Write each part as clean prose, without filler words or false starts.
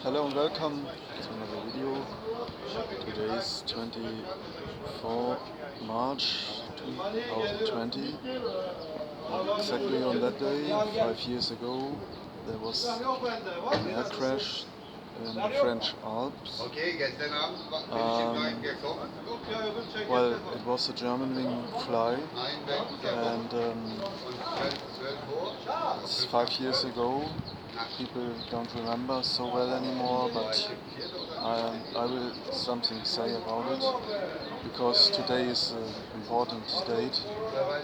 Hello and welcome to another video. Today is 24 March 2020. Exactly on that day, 5 years ago, there was an air crash in the French Alps. Well, it was a Germanwing fly, and it's 5 years ago. People don't remember so well anymore, but I will something say about it, because today is an important date.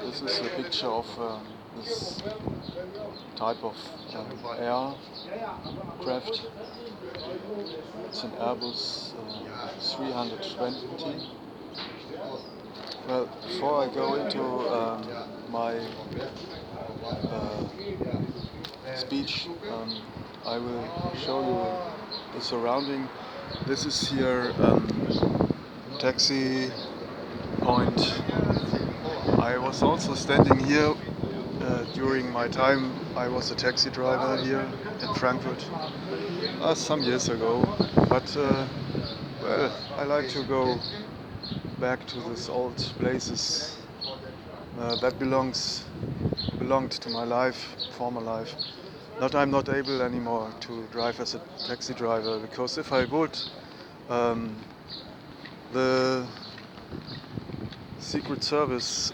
This is a picture of this type of aircraft. It's an Airbus 320. Well, before I go into my speech, I will show you the surrounding. This is here taxi point. I was also standing here during my time. I was a taxi driver here in Frankfurt some years ago, but well, I like to go back to these old places that belonged to my life, former life. I'm not able anymore to drive as a taxi driver, because if I would, the Secret Service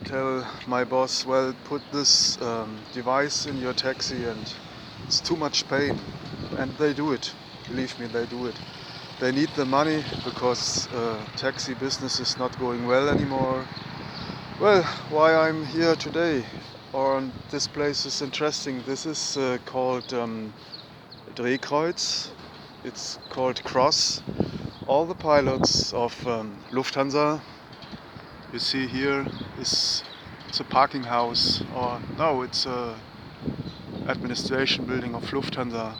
tell my boss, well, put this device in your taxi and it's too much pain. And they do it. Believe me, they do it. They need the money because taxi business is not going well anymore. Well, why I'm here today, or this place is interesting. This is called Drehkreuz. It's called Cross. All the pilots of Lufthansa, you see here, it's a parking house, or no, it's a administration building of Lufthansa.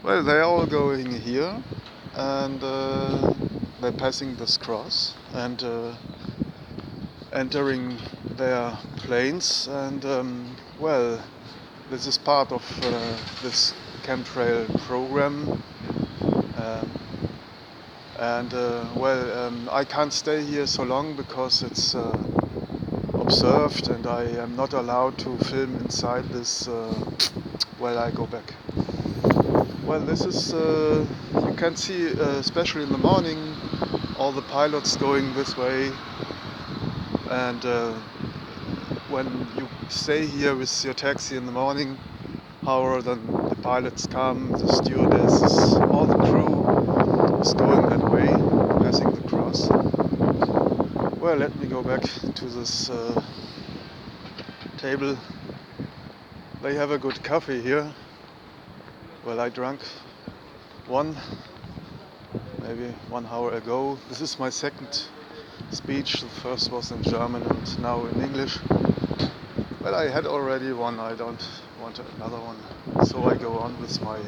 Well, they're all going here, and they're passing this cross and entering their planes, and well, this is part of this chemtrail program, and well, I can't stay here so long because it's observed, and I am not allowed to film inside this. Well, I go back. Well, this is you can see, especially in the morning, all the pilots going this way, and when you stay here with your taxi in the morning, however, then the pilots come, the stewardesses, all the crew is going that way, passing the cross. Well, let me go back to this table. They have a good coffee here. Well, I drank one, maybe 1 hour ago. This is my second speech. The first was in German and now in English. Well, I had already one, I don't want another one. So I go on with my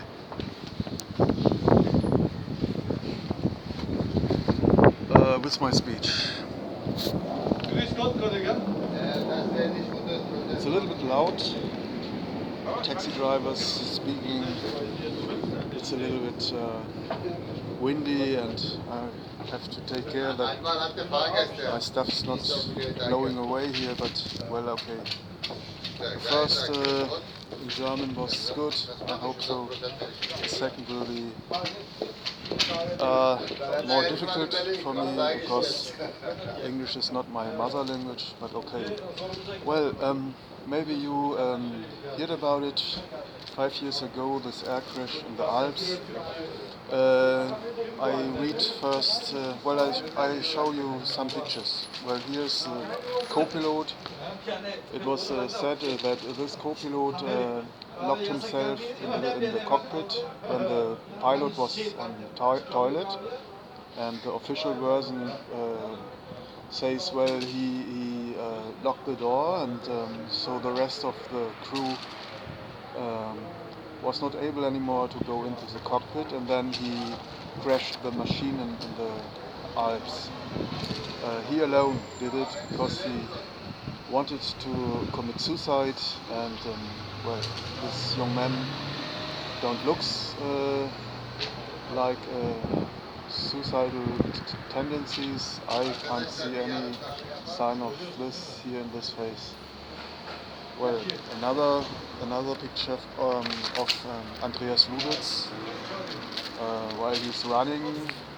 speech. It's a little bit loud. Taxi drivers speaking. It's a little bit windy, and I have to take care that my stuff's not blowing away here, but well, okay. The first in German was good, I hope so. The second will be more difficult for me because English is not my mother language, but okay. Well, maybe you heard about it 5 years ago, this air crash in the Alps. I read first, well, I show you some pictures. Well, here's the co-pilot. It was said that this co-pilot locked himself in the cockpit when the pilot was on the toilet, and the official version says, well, he locked the door, and so the rest of the crew was not able anymore to go into the cockpit, and then he crashed the machine in the Alps. He alone did it because he wanted to commit suicide, and well, this young man don't look like suicidal tendencies. I can't see any sign of this here in this face. Well, another picture of Andreas Lubitz while he's running.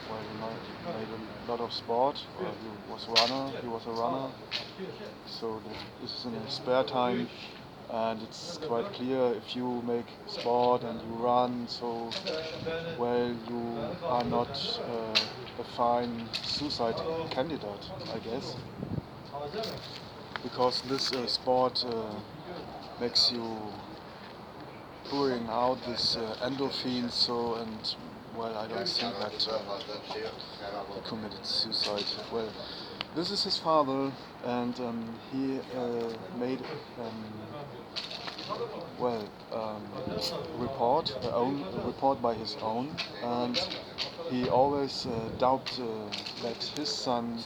Well, he made a lot of sport. He was a runner. So this is in his spare time, and it's quite clear if you make sport and you run. So well, you are not a fine suicide candidate, I guess, because this sport makes you pouring out this endorphin. So and well, I don't think that he committed suicide. Well, this is his father, and he made report by his own, and he always doubted that his son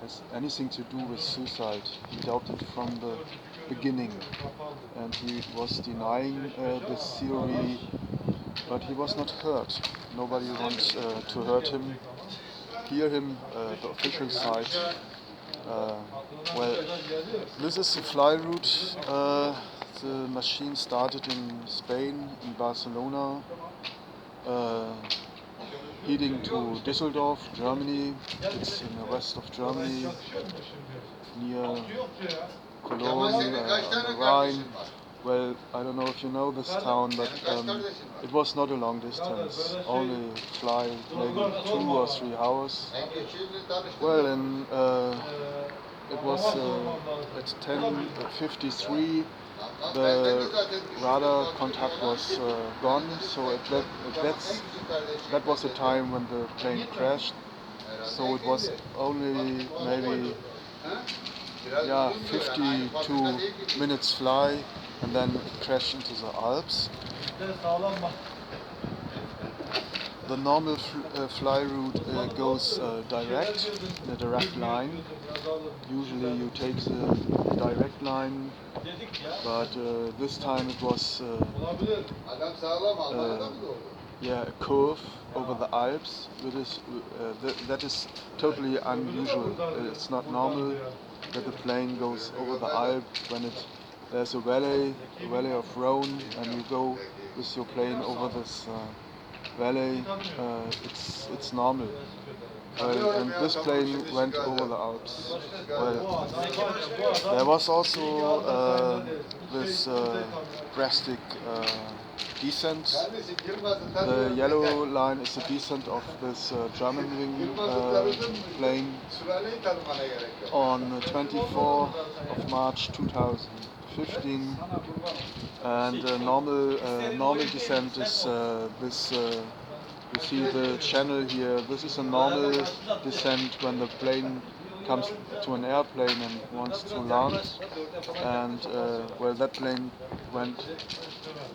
has anything to do with suicide. He doubted from the beginning, and he was denying this theory, but he was not hurt. Nobody wants to hurt him, hear him, the official side. Well, this is the fly route. The machine started in Spain, in Barcelona, heading to Düsseldorf, Germany. It's in the west of Germany, near Cologne, on the Rhine. Well, I don't know if you know this town, but it was not a long distance, only fly maybe 2 or 3 hours. Well, and it was at 10:53. The radar contact was gone, so that was the time when the plane crashed. So it was only maybe 52 minutes fly, and then it crashed into the Alps. The normal fly route goes direct, in a direct line. Usually you take the direct line, but this time it was a curve over the Alps. That is totally unusual. It's not normal that the plane goes over the Alps when there's a valley of Rhone, and you go with your plane over this valley. It's normal. And this plane went over the Alps. Well, there was also this drastic descent. The yellow line is the descent of this Germanwing plane on the 24th of March 2015. And normal descent is this. You see the channel here. This is a normal descent when the plane comes to an airplane and wants to land. And well, that plane went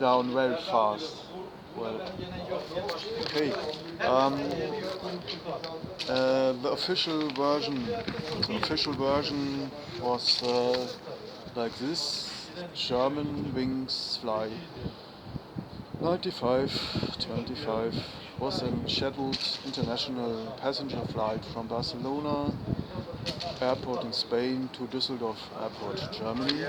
down very fast. Well, okay. The official version was like this: Germanwings fly 9525 was a scheduled international passenger flight from Barcelona airport in Spain to Düsseldorf airport, Germany.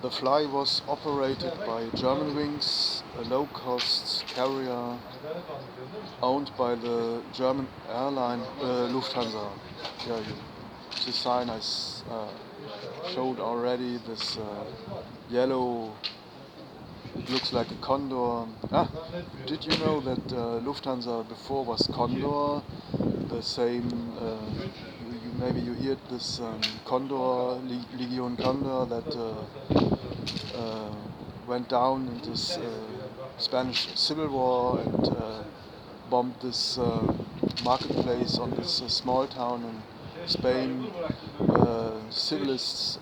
The flight was operated by Germanwings, a low-cost carrier owned by the German airline Lufthansa. The sign I showed already, this yellow. It looks like a condor. Did you know that Lufthansa before was Condor? The same, maybe you heard this Condor, Legion Condor that went down in this Spanish Civil War and bombed this marketplace on this small town in Spain. Civilists,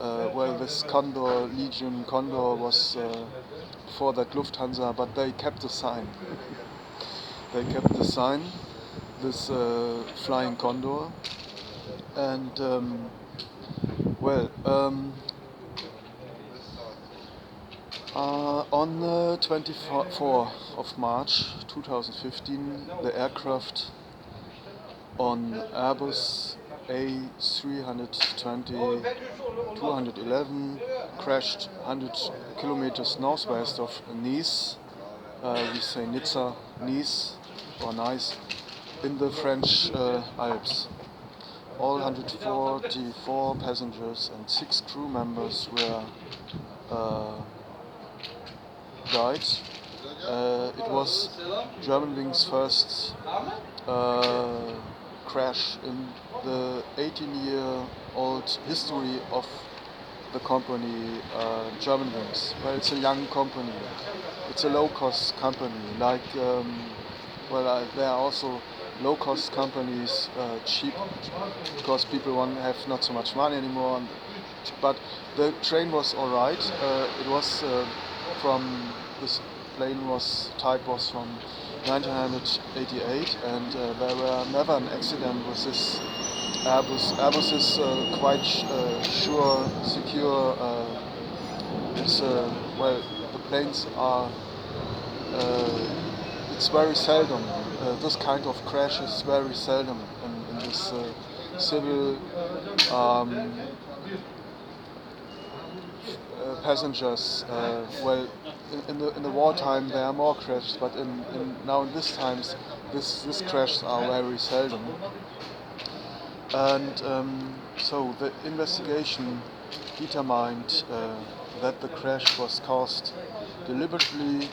this Condor, Legion Condor was for that Lufthansa, but they kept the sign. This flying Condor, and On the 24th of March 2015, the aircraft on Airbus A320-211 crashed 100 kilometers northwest of Nice, we say Nizza, Nice or Nice, in the French Alps. All 144 passengers and 6 crew members were died. It was Germanwings' first crash in the 18-year-old history of the company Germanwings. Well, it's a young company. It's a low-cost company. Like, there are also low-cost companies, cheap, because people have not so much money anymore. But the train was all right. It was from this plane type was from 1988, and there were never an accident with this Airbus. Airbus is quite sure, secure. It's the planes are. It's very seldom. This kind of crash is very seldom in this civil passengers. In the wartime there are more crashes, but now in these times, this crashes are very seldom. And so the investigation determined that the crash was caused deliberately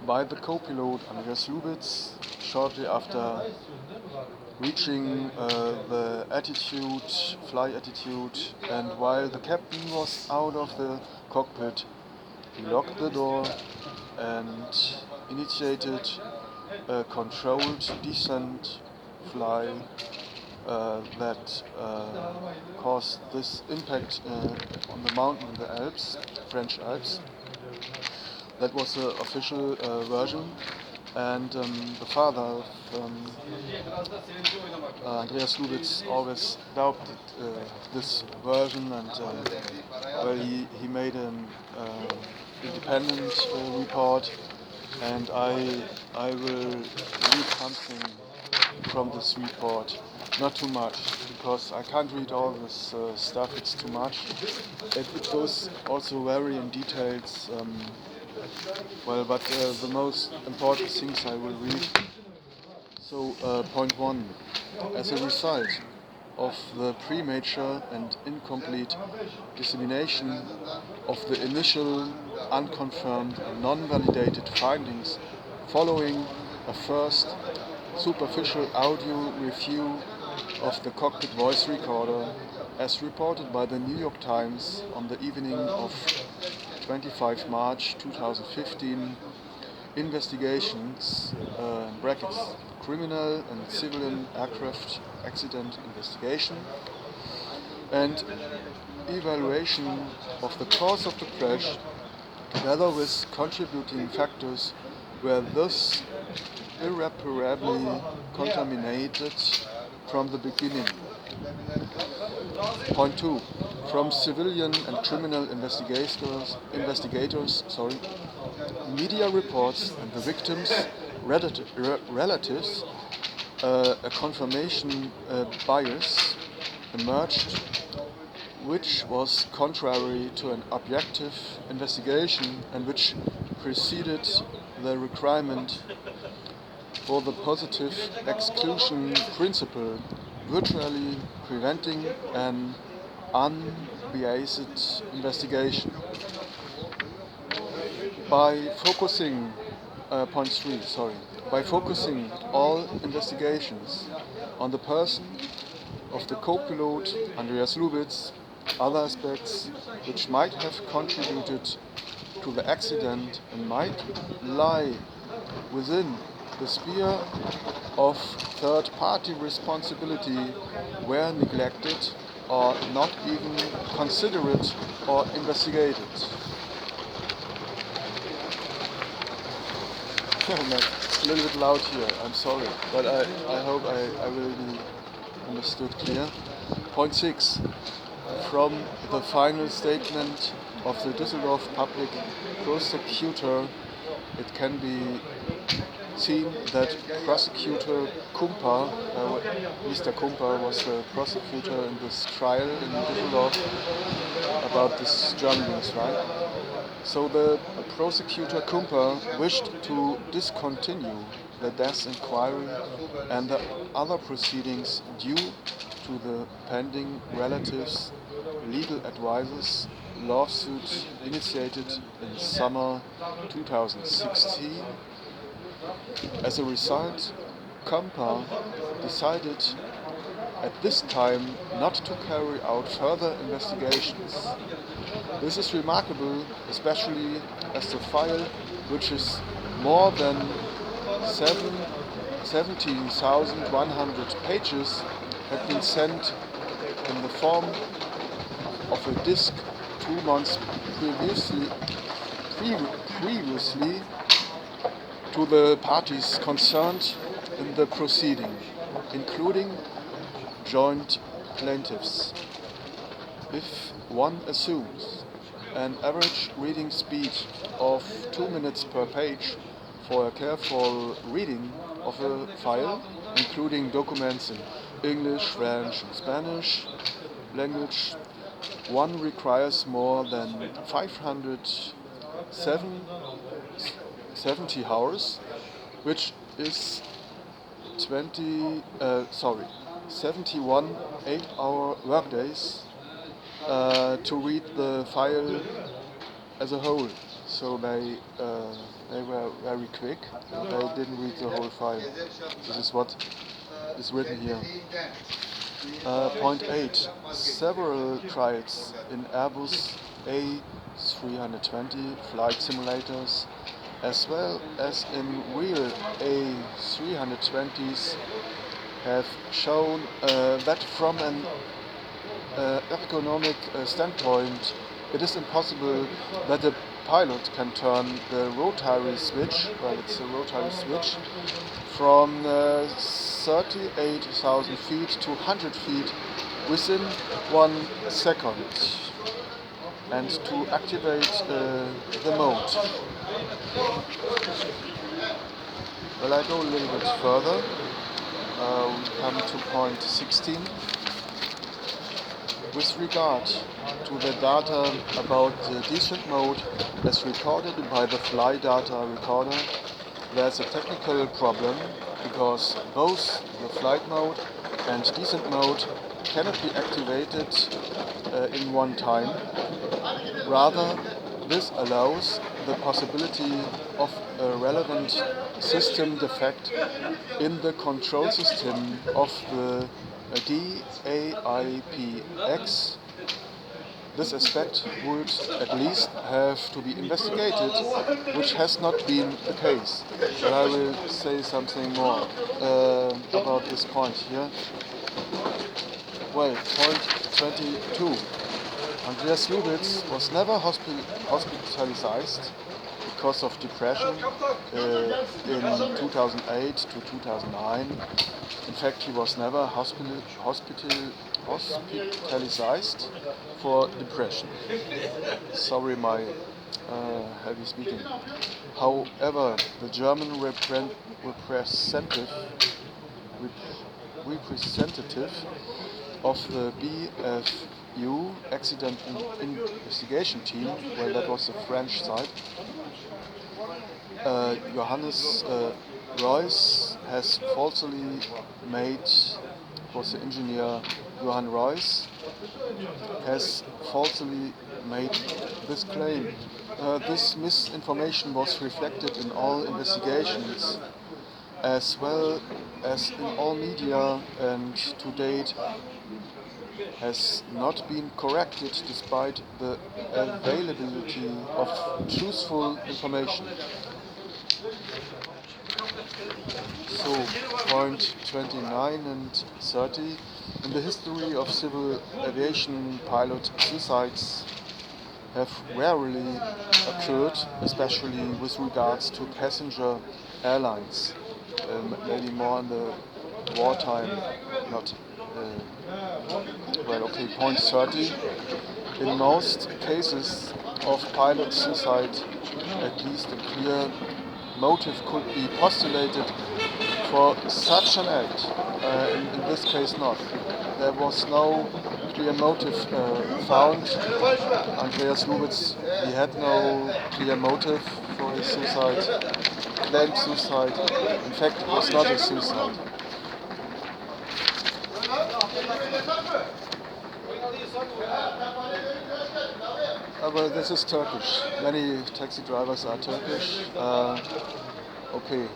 by the co-pilot Andreas Lubitz shortly after reaching the fly attitude, and while the captain was out of the cockpit, he locked the door and initiated a controlled descent fly that caused this impact on the mountain in the Alps, French Alps. That was the official version, and the father of Andreas Lubitz always doubted this version, and he made an independent report, and I will read something from this report. Not too much, because I can't read all this stuff, it's too much. It goes also very in details, but the most important things I will read. So, point 1. As a result of the premature and incomplete dissemination of the initial unconfirmed and non-validated findings following a first superficial audio review of the cockpit voice recorder, as reported by the New York Times on the evening of 25 March 2015, investigations, criminal and civilian aircraft accident investigation, and evaluation of the cause of the crash, together with contributing factors, were thus irreparably contaminated from the beginning. Point 2. From civilian and criminal investigators, media reports and the victims' relatives, a confirmation bias emerged, which was contrary to an objective investigation and which preceded the requirement for the positive exclusion principle, virtually preventing an unbiased investigation. By focusing all investigations on the person of the co-pilot Andreas Lubitz, other aspects which might have contributed to the accident and might lie within the sphere of third-party responsibility were neglected or not even considered or investigated. It's a little bit loud here, I'm sorry, but I hope I will be understood clear. Point 6. From the final statement of the Düsseldorf public prosecutor, it can be seen that prosecutor Kumper, Mr. Kumper was the prosecutor in this trial in Düsseldorf about this Germanwings, right? So the prosecutor Kumper wished to discontinue the death inquiry and the other proceedings due to the pending relatives' legal advisors lawsuit initiated in summer 2016. As a result, Kumper decided at this time not to carry out further investigations. This is remarkable, especially as the file, which is more than 17,100 pages, had been sent in the form of a disk 2 months previously to the parties concerned in the proceeding, including joint plaintiffs. If one assumes an average reading speed of 2 minutes per page for a careful reading of a file, including documents in English, French, and Spanish language, one requires more than 570 hours, which is 71 8-hour workdays to read the file as a whole. So they were very quick. They didn't read the whole file. This is what is written here. Point 8. Several trials in Airbus A320 flight simulators, as well as in real A320s, have shown that from an ergonomic standpoint, it is impossible that a pilot can turn the rotary switch, well, it's a rotary switch, from 38,000 feet to 100 feet within 1 second, and to activate the mode. Well, I go a little bit further. We come to point 16. With regard to the data about the descent mode as recorded by the fly data recorder, there's a technical problem because both the flight mode and descent mode cannot be activated in one time. Rather, this allows the possibility of a relevant system defect in the control system of the DAIPX. This aspect would at least have to be investigated, which has not been the case. But I will say something more about this point here. Well, point 22. Andreas Lubitz was never hospitalized because of depression in 2008 to 2009. In fact, he was never hospitalized for depression. Sorry, my heavy speaking. However, the German representative of the BFU accident investigation team, well, that was the French side, Johannes Royce has falsely made, was the engineer Johann Royce, has falsely made this claim. This misinformation was reflected in all investigations, as well as in all media, and to date has not been corrected despite the availability of truthful information. So, point 29 and 30. In the history of civil aviation, pilot suicides have rarely occurred, especially with regards to passenger airlines. Maybe more in the wartime, not. Well, okay, point 30. In most cases, of pilot suicide, at least a clear motive could be postulated for such an act. In this case, not. There was no clear motive found. Andreas Lubitz, he had no clear motive for his suicide, claimed suicide. In fact, it was not a suicide. Well, this is Turkish. Many taxi drivers are Turkish. Okay,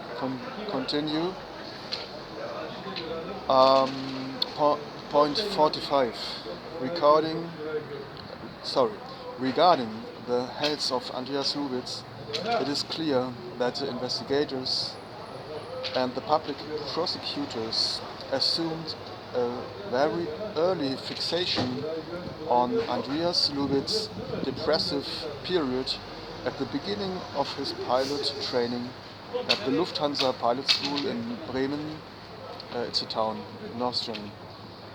continue. Point 45. Regarding the health of Andreas Lubitz, it is clear that the investigators and the public prosecutors assumed a very early fixation on Andreas Lubitz's depressive period at the beginning of his pilot training at the Lufthansa pilot school in Bremen. It's a town in Austrian.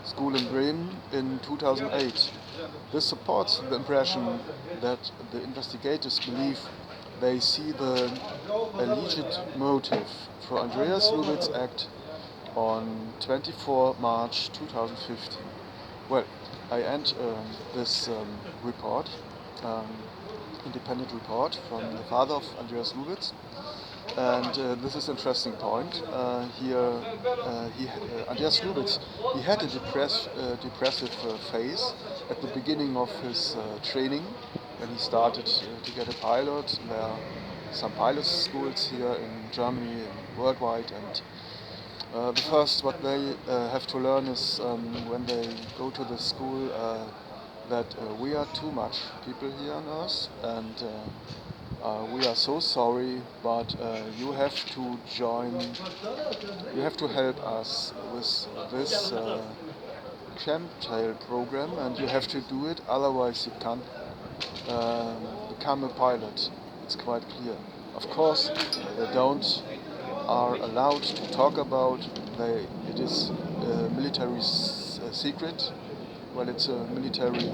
School in Bremen in 2008. This supports the impression that the investigators believe they see the alleged motive for Andreas Lubitz's act on 24 March 2015. Well, I end this report, independent report from the father of Andreas Lubitz. And this is an interesting point. Andreas Lubitz, he had a depressive phase at the beginning of his training when he started to get a pilot. There are some pilot schools here in Germany and worldwide, and the first what they have to learn is when they go to the school that we are too much people here on Earth, and we are so sorry, but you have to help us with this chemtrail program, and you have to do it, otherwise you can't become a pilot. It's quite clear. Of course, they are allowed to talk about, it is a military secret. Well, it's a military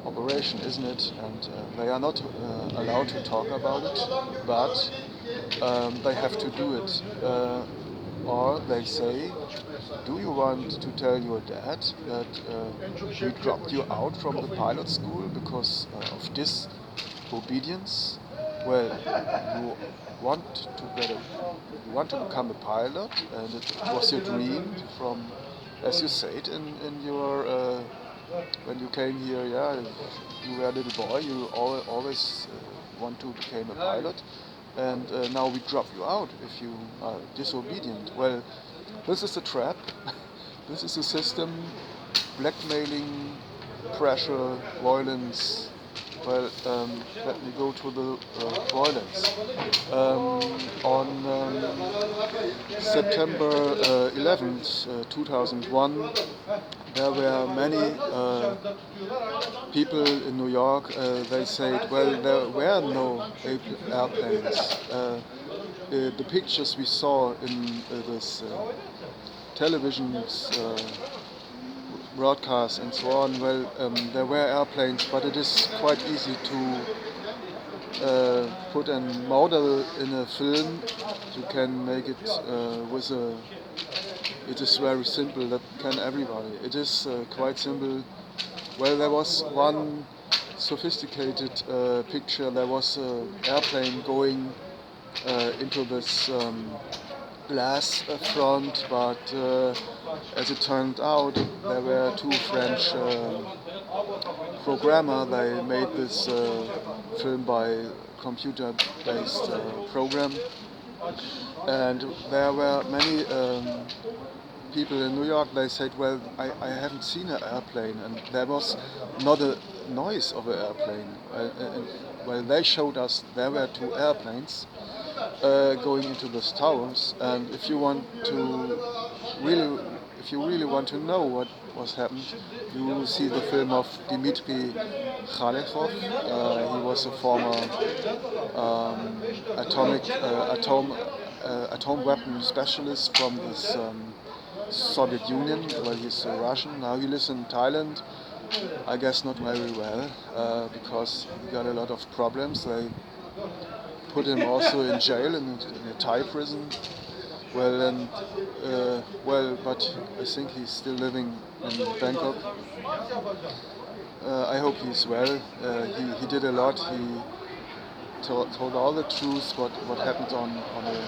operation, isn't it? And they are not allowed to talk about it, but they have to do it. Or they say, do you want to tell your dad that we dropped you out from the pilot school because of disobedience? Well, you want to become a pilot, and it was your dream from, as you said in your when you came here, you were a little boy, you always want to become a pilot, and now we drop you out if you are disobedient. Well, this is a trap. This is a system, blackmailing, pressure, violence. Well, let me go to the violence. On September 11th, 2001, there were many people in New York. They said, well, there were no airplanes. The pictures we saw in this television broadcasts and so on, well, there were airplanes, but it is quite easy to put a model in a film. You can make it with a. It is very simple. That can everybody. It is quite simple. Well, there was one sophisticated picture. There was an airplane going into this glass front, but as it turned out, there were two French programmers. They made this film by computer-based program, and there were many people in New York. They said, well, I haven't seen an airplane, and there was not a noise of an airplane. Well, they showed us there were two airplanes going into the towers, and if you really want to know what was happened, you will see the film of Dmitry Khalekov. He was a former atom weapon specialist from this Soviet Union. Well, he's Russian. Now he lives in Thailand, I guess not very well, because he got a lot of problems. They put him also in jail in a Thai prison. Well, and but I think he's still living in Bangkok. I hope he's well. He did a lot. He told all the truth what happened on the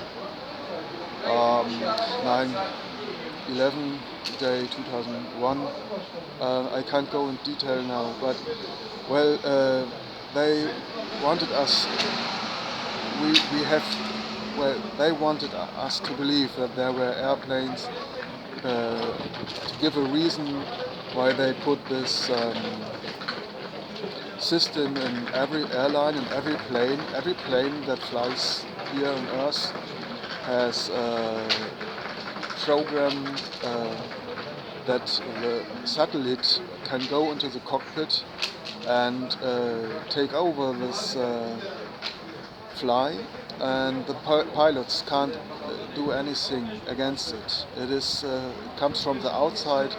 9/11 day 2001. I can't go in detail now, but well, they wanted us. We have. Well, they wanted us to believe that there were airplanes, to give a reason why they put this system in every airline and every plane. Every plane that flies here on Earth has a program that the satellite can go into the cockpit and take over this fly, and the pilots can't do anything against it. It comes from the outside,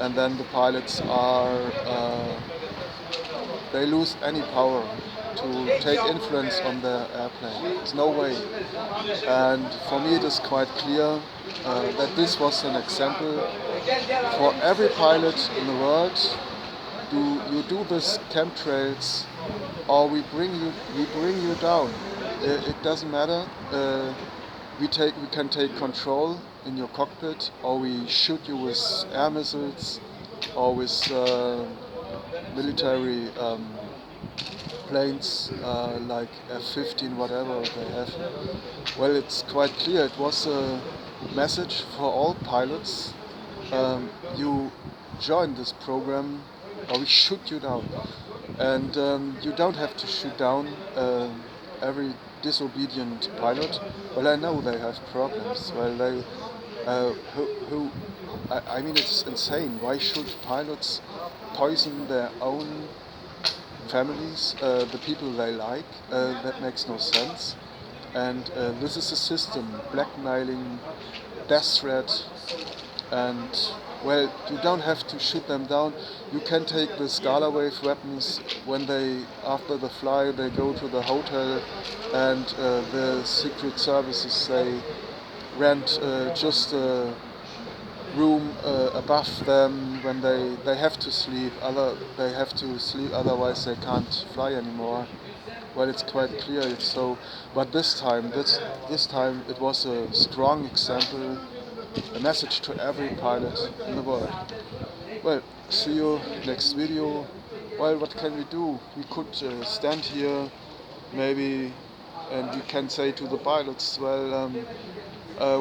and then the pilots they lose any power to take influence on the airplane. There's no way. And for me, it is quite clear that this was an example for every pilot in the world. You do this chemtrails, or we bring you down. It doesn't matter. We can take control in your cockpit, or we shoot you with air missiles, or with military planes like F-15, whatever they have. Well, it's quite clear. It was a message for all pilots. You join this program, or we shoot you down. And you don't have to shoot down every disobedient pilot. Well, I know they have problems. Well, they I mean, it's insane. Why should pilots poison their own families, the people they like? That makes no sense. And this is a system, blackmailing, death threat, and well, you don't have to shoot them down. You can take the Scala wave weapons when after the fly, they go to the hotel, and the secret services, they rent just a room above them when they have to sleep. Otherwise they can't fly anymore. Well, it's quite clear. But this time it was a strong example, a message to every pilot in the world. Well, see you next video. Well, what can we do? We could stand here, maybe, and we can say to the pilots, well,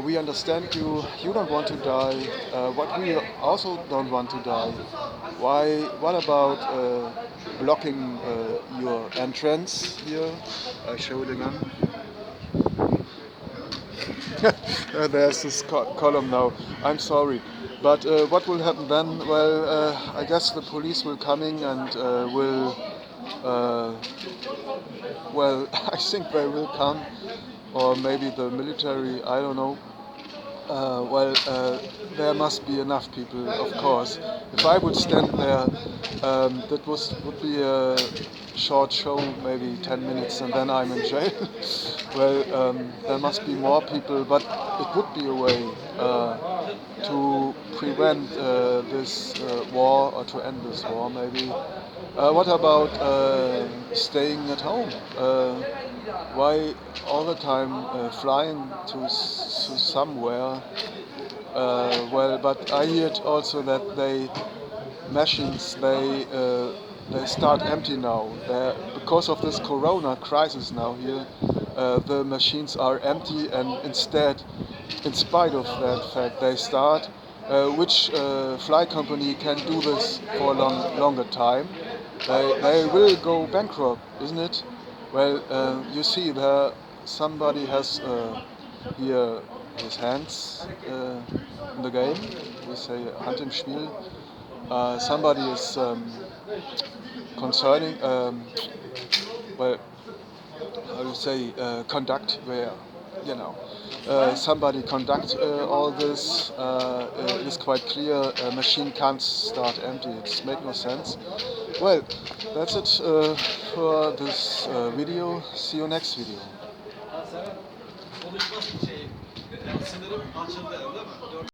we understand you. You don't want to die. But we also don't want to die. Why? What about blocking your entrance here? I show it again. There's this column now. I'm sorry, but what will happen then? Well, I guess the police will coming and will. Well, I think they will come, or maybe the military. I don't know. There must be enough people, of course. If I would stand there, that would be a short show, maybe 10 minutes, and then I'm in jail. Well, there must be more people, but it would be a way to prevent this war, or to end this war, maybe. What about staying at home? Why all the time flying to somewhere? But I heard also that machines they start empty now. Because of this Corona crisis now here, the machines are empty, and instead, in spite of that fact, they start. Which fly company can do this for a longer time? They will go bankrupt, isn't it? Well, you see, somebody has here his hands in the game. We say Hand im Spiel. Somebody is concerning, well, how do you say, conduct where, somebody conduct all this. It is quite clear a machine can't start empty. It's make no sense. Well, that's it for this video. See you next video.